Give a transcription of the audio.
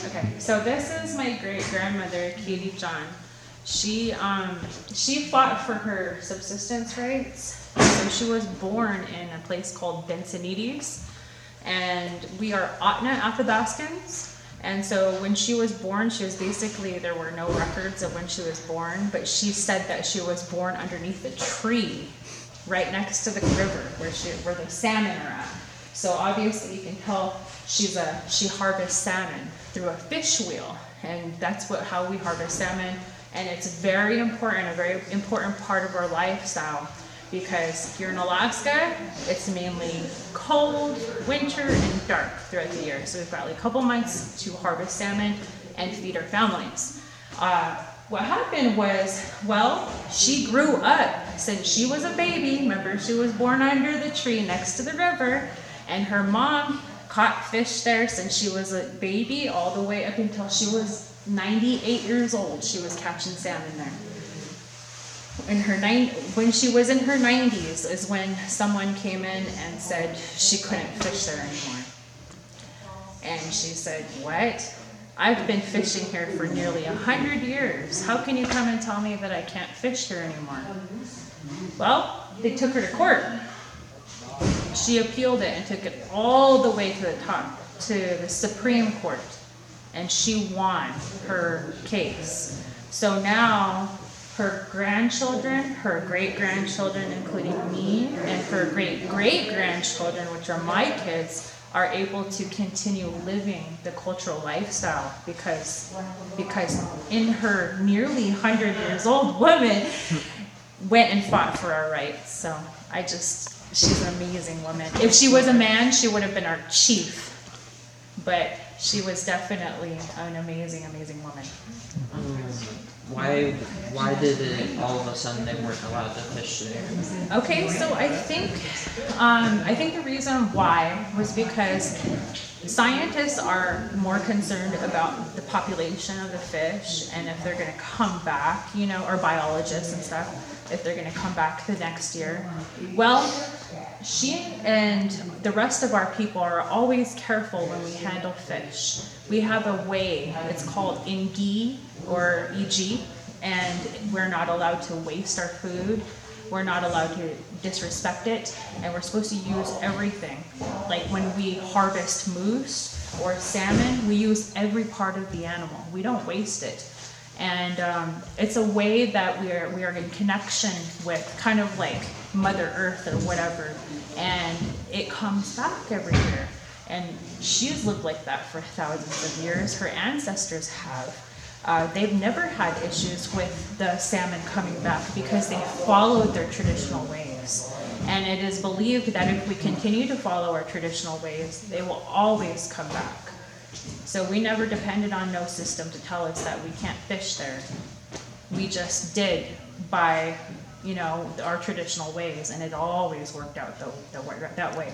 Okay, so this is my great grandmother, Katie John. She fought for her subsistence rights. So she was born in a place called Bensonides, and we are Otna Athabascans. And so when she was born, she was basically, there were no records of when she was born, but she said that she was born underneath a tree right next to the river where the salmon are at. So obviously you can tell she harvests salmon through a fish wheel, and that's how we harvest salmon. And it's very important, a very important part of our lifestyle, because here in Alaska, it's mainly cold, winter, and dark throughout the year. So we've got like a couple months to harvest salmon and feed our families. What happened was, well, she grew up since she was a baby. Remember, she was born under the tree next to the river, and her mom caught fish there since she was a baby all the way up until she was 98 years old. She was catching salmon there. When she was in her 90s is when someone came in and said she couldn't fish there anymore. And she said, "What? I've been fishing here for nearly 100 years. How can you come and tell me that I can't fish here anymore?" Well, they took her to court. She appealed it and took it all the way to the top, to the Supreme Court. And she won her case. So now her grandchildren, her great-grandchildren, including me, and her great-great-grandchildren, which are my kids, are able to continue living the cultural lifestyle because in her nearly 100 years old woman went and fought for our rights. So she's an amazing woman. If she was a man, she would have been our chief. But she was definitely an amazing, amazing woman. Why did it all of a sudden they weren't allowed to fish there? Okay, so I think the reason why was because scientists are more concerned about the population of the fish and if they're going to come back, or biologists and stuff, if they're going to come back the next year. Well, she and the rest of our people are always careful when we handle fish. We have a way, it's called INGI or EG, and we're not allowed to waste our food. We're not allowed to disrespect it, and we're supposed to use everything. Like when we harvest moose or salmon, we use every part of the animal. We don't waste it. And it's a way that we are in connection with kind of like Mother Earth or whatever, and it comes back every year. And she's lived like that for thousands of years. Her ancestors have. They've never had issues with the salmon coming back because they followed their traditional ways. And it is believed that if we continue to follow our traditional ways, they will always come back. So we never depended on no system to tell us that we can't fish there. We just did by, our traditional ways, and it always worked out that way.